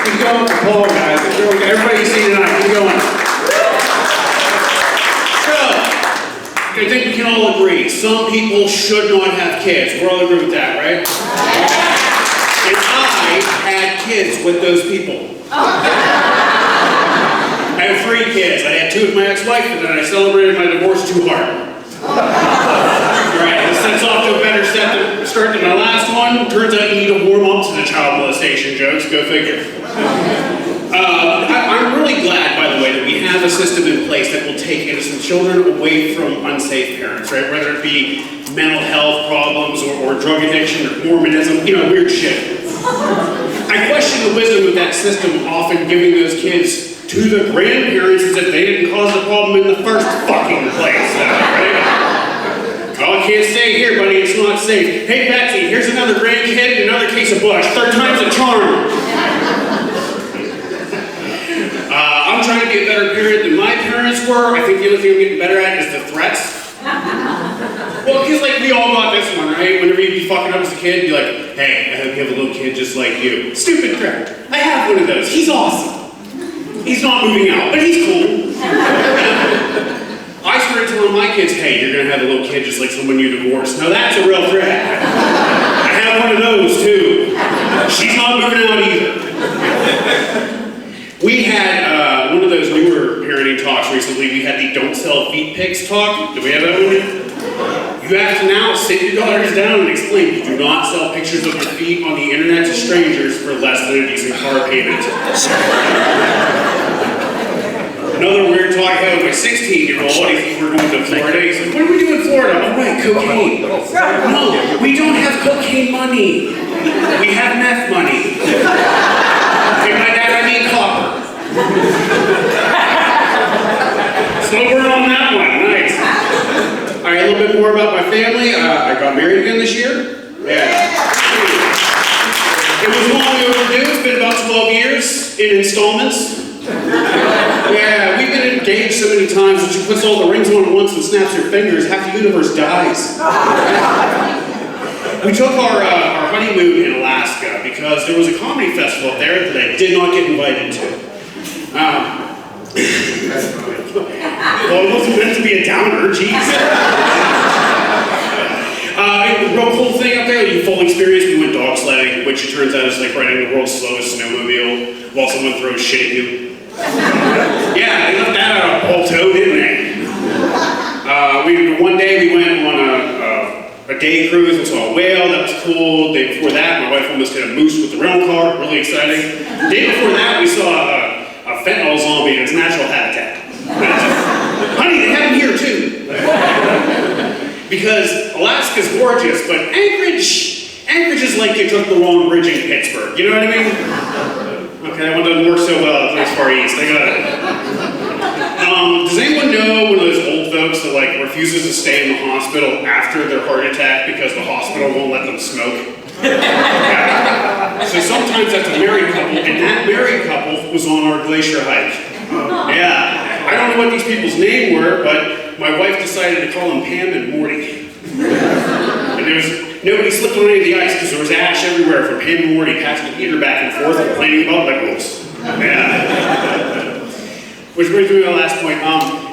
Keep going for Paul, guys. Everybody see tonight. Keep going. So, I think we can all agree, some people should not have kids. We're all agree with that, right? And I had kids with those people. I have 3 kids. I had 2 with my ex-wife, and then I celebrated my divorce too hard. Alright, this sets off to a better start than my last one. Turns out you need to warm up to the child molestation jokes. Go figure. I'm really glad, by the way, that we have a system in place that will take innocent children away from unsafe parents, right? Whether it be mental health problems or drug addiction or Mormonism, weird shit. I question the wisdom of that system often giving those kids to the grandparents as if they didn't cause the problem in the first fucking place, right? Oh, I can't stay here, buddy, it's not safe. Hey, Betsy, here's another grandkid, another case of Bush. 3rd time's a charm. I'm trying to be a better parent than my parents were. I think the only thing I'm getting better at is the threats. Well, because we all got this one, right? Whenever you'd be fucking up as a kid, you'd be like, hey, I hope you have a little kid just like you. Stupid crap. I have one of those. He's awesome. He's not moving out, but he's cool. I started telling my kids, hey, you're going to have a little kid just like someone you divorced. Now that's a real threat. I have one of those, too. She's not moving out either. We had one of those newer parenting talks recently. We had the don't sell feet pics talk. Do we have that one yet? You have to now sit your daughters down and explain you do not sell pictures of your feet on the internet to strangers for less than a decent car payment. Another weird talk I had with my 16-year-old. We're going to Florida. He's like, what do we do in Florida? Oh, right, cocaine. No, we don't have cocaine money. We have meth money. And my dad, I mean copper. Slow burn on that one. Nice. All right, a little bit more about my family. I got married again this year. Yeah. It was long overdue. It's been about 12 years in installments. Yeah, we've been engaged so many times that she puts all the rings on at once and snaps her fingers, half the universe dies. We took our honeymoon in Alaska because there was a comedy festival up there that I did not get invited to. Well, it wasn't meant to be a downer, jeez. The real cool thing up there, the full experience, we went dog sledding, which it turns out is like riding the world's slowest snowmobile while someone throws shit at you. Yeah, they left that out of Balto, didn't they? One day we went on a day cruise and saw a whale. That was cool. The day before that, my wife almost hit a moose with the rental car. Really exciting. The day before that, we saw a fentanyl zombie in its natural habitat. Honey, they have them here too. Because Alaska's gorgeous, but Anchorage is like they took the wrong bridge in Pittsburgh. You know what I mean? Okay, that one doesn't work so well at this far east. I got it. Does anyone know one of those old folks that refuses to stay in the hospital after their heart attack because the hospital won't let them smoke? Yeah. So sometimes that's a married couple, and that married couple was on our glacier hike. Yeah. I don't know what these people's names were, but my wife decided to call them Pam and Morty. And nobody slipped on any of the ice because there was ash everywhere from Pam and Morty passing the heater back and forth complaining about liberals. Yeah. Which brings me to my last point.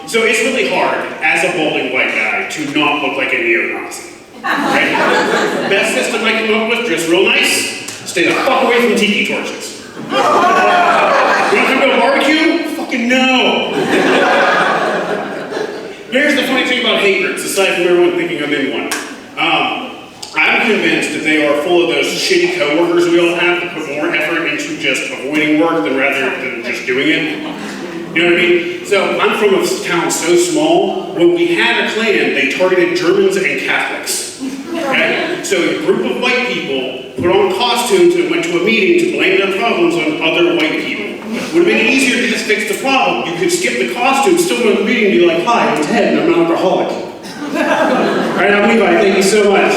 So it's really hard, as a balding white guy, to not look like a neo-Nazi. Right? Best system I came up with, dress real nice, stay the fuck away from tiki torches. You want to come to a barbecue? Fucking no! Here's the funny thing about hate groups, aside from everyone thinking I'm in one. I'm convinced that they are full of those shitty coworkers we all have that put more effort into just avoiding work rather than just doing it. You know what I mean? So I'm from a town so small, when we had a Klan, they targeted Germans and Catholics. Okay? So a group of white people put on costumes and went to a meeting to blame their problems on other white people. It would have been easier to just fix the problem. You could skip the costume, still go to the meeting and be like, hi, I'm Ted and I'm an alcoholic. All right, I'm Levi, thank you so much.